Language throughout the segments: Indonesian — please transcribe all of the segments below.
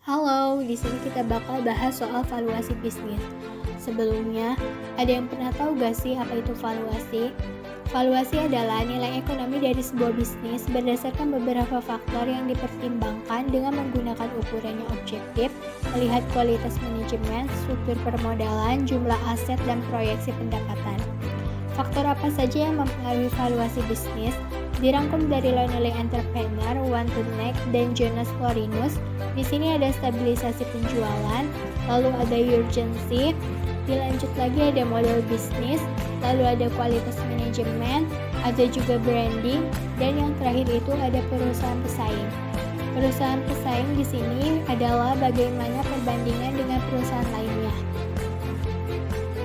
Halo, di sini kita bakal bahas soal valuasi bisnis. Sebelumnya, ada yang pernah tahu gak sih apa itu valuasi? Valuasi adalah nilai ekonomi dari sebuah bisnis berdasarkan beberapa faktor yang dipertimbangkan dengan menggunakan ukuran yang objektif, melihat kualitas manajemen, struktur permodalan, jumlah aset, dan proyeksi pendapatan. Faktor apa saja yang mempengaruhi valuasi bisnis? Dirangkum dari Lonely Entrepreneur, One to Next, dan Jonas Florinus. Di sini ada stabilisasi penjualan, lalu ada urgency, dilanjut lagi ada model bisnis, lalu ada kualitas manajemen, ada juga branding, dan yang terakhir itu ada perusahaan pesaing. Perusahaan pesaing di sini adalah bagaimana perbandingan dengan perusahaan lainnya.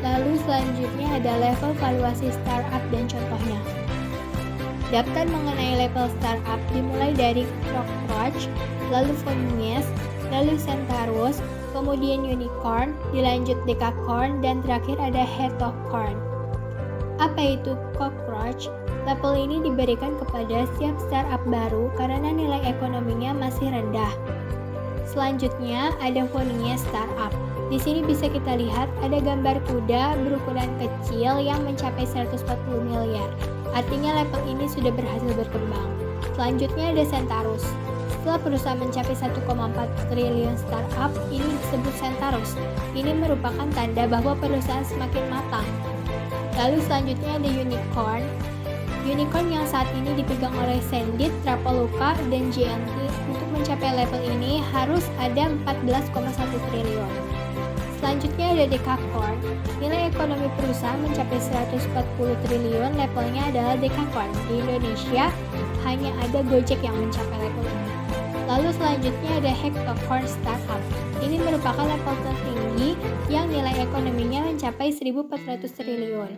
Lalu selanjutnya ada level valuasi startup dan contohnya. Daftar mengenai level startup dimulai dari Cockroach, lalu Phoenix, lalu Centaurus, kemudian Unicorn, dilanjut Decacorn, dan terakhir ada Hetocorn. Apa itu Cockroach? Level ini diberikan kepada setiap startup baru karena nilai ekonominya masih rendah. Selanjutnya ada Phoenix Startup. Di sini bisa kita lihat ada gambar kuda berukuran kecil yang mencapai 140 miliar. Artinya level ini sudah berhasil berkembang. Selanjutnya ada Centaurus. Setelah perusahaan mencapai 1,4 triliun startup, ini disebut Centaurus. Ini merupakan tanda bahwa perusahaan semakin matang. Lalu selanjutnya ada Unicorn. Unicorn yang saat ini dipegang oleh Sandit, Traveloka, dan JNT. Untuk mencapai level ini harus ada 14,1 triliun. Selanjutnya ada Decacorn. Nilai ekonomi perusahaan mencapai 140 triliun, levelnya adalah Decacorn. Di Indonesia hanya ada Gojek yang mencapai level ini. Lalu selanjutnya ada Hectocorn Startup. Ini merupakan level tertinggi yang nilai ekonominya mencapai 1.400 triliun.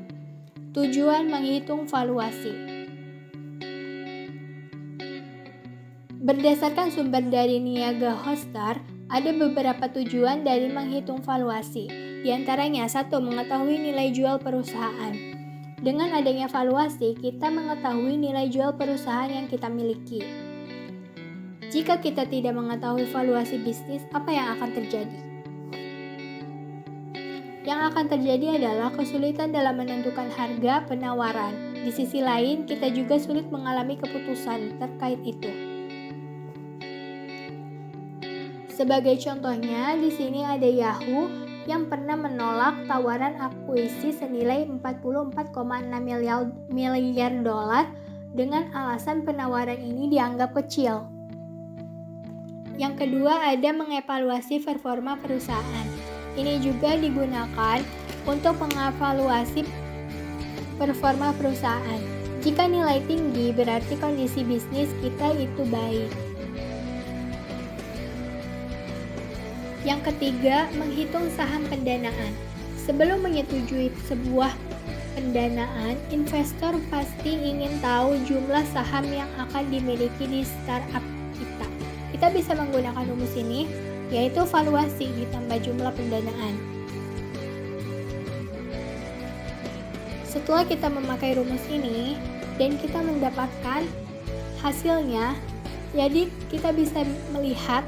Tujuan menghitung valuasi. Berdasarkan sumber dari Niaga Hostar, ada beberapa tujuan dari menghitung valuasi. Di antaranya, 1. Mengetahui nilai jual perusahaan. Dengan adanya valuasi, kita mengetahui nilai jual perusahaan yang kita miliki. Jika kita tidak mengetahui valuasi bisnis, apa yang akan terjadi? Yang akan terjadi adalah kesulitan dalam menentukan harga penawaran. Di sisi lain, kita juga sulit mengalami keputusan terkait itu. Sebagai contohnya, di sini ada Yahoo yang pernah menolak tawaran akuisisi senilai 44,6 miliar dolar dengan alasan penawaran ini dianggap kecil. Yang kedua ada mengevaluasi performa perusahaan. Ini juga digunakan untuk mengevaluasi performa perusahaan. Jika nilai tinggi berarti kondisi bisnis kita itu baik. Yang ketiga, menghitung saham pendanaan. Sebelum menyetujui sebuah pendanaan, investor pasti ingin tahu jumlah saham yang akan dimiliki di startup kita. Kita bisa menggunakan rumus ini, yaitu valuasi ditambah jumlah pendanaan. Setelah kita memakai rumus ini dan kita mendapatkan hasilnya, jadi kita bisa melihat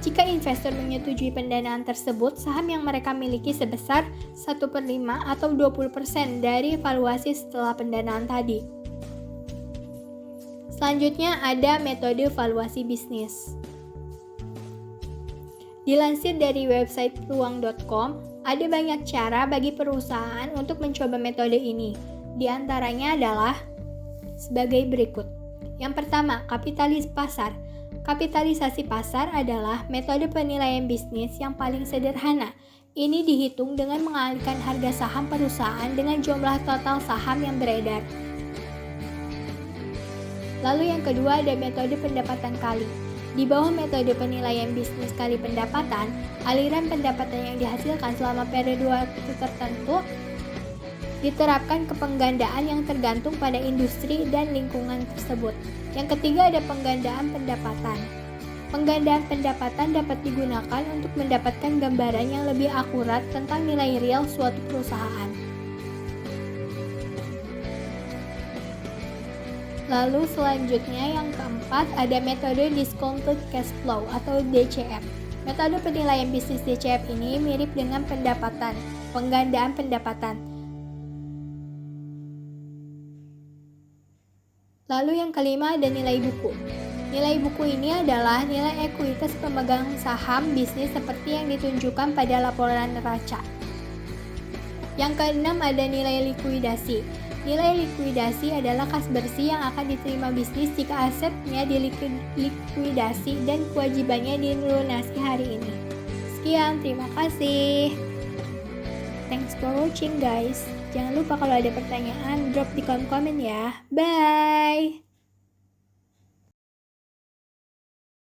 jika investor menyetujui pendanaan tersebut, saham yang mereka miliki sebesar 1/5 atau 20% dari valuasi setelah pendanaan tadi. Selanjutnya ada metode valuasi bisnis. Dilansir dari website peluang.com, ada banyak cara bagi perusahaan untuk mencoba metode ini. Di antaranya adalah sebagai berikut. Yang pertama, kapitalis pasar. Kapitalisasi pasar adalah metode penilaian bisnis yang paling sederhana. Ini dihitung dengan mengalihkan harga saham perusahaan dengan jumlah total saham yang beredar. Lalu yang kedua ada metode pendapatan kali. Di bawah metode penilaian bisnis kali pendapatan, aliran pendapatan yang dihasilkan selama periode waktu tertentu diterapkan ke penggandaan yang tergantung pada industri dan lingkungan tersebut. Yang ketiga ada penggandaan pendapatan. Penggandaan pendapatan dapat digunakan untuk mendapatkan gambaran yang lebih akurat tentang nilai real suatu perusahaan. Lalu selanjutnya yang keempat ada metode discounted cash flow atau DCF. Metode penilaian bisnis DCF ini mirip dengan penggandaan pendapatan. Lalu yang kelima ada nilai buku. Nilai buku ini adalah nilai ekuitas pemegang saham bisnis seperti yang ditunjukkan pada laporan neraca. Yang keenam ada nilai likuidasi. Nilai likuidasi adalah kas bersih yang akan diterima bisnis jika asetnya dilikuidasi dan kewajibannya dilunasi hari ini. Sekian, terima kasih. Thanks for watching guys. Jangan lupa kalau ada pertanyaan drop di kolom komen ya. Bye.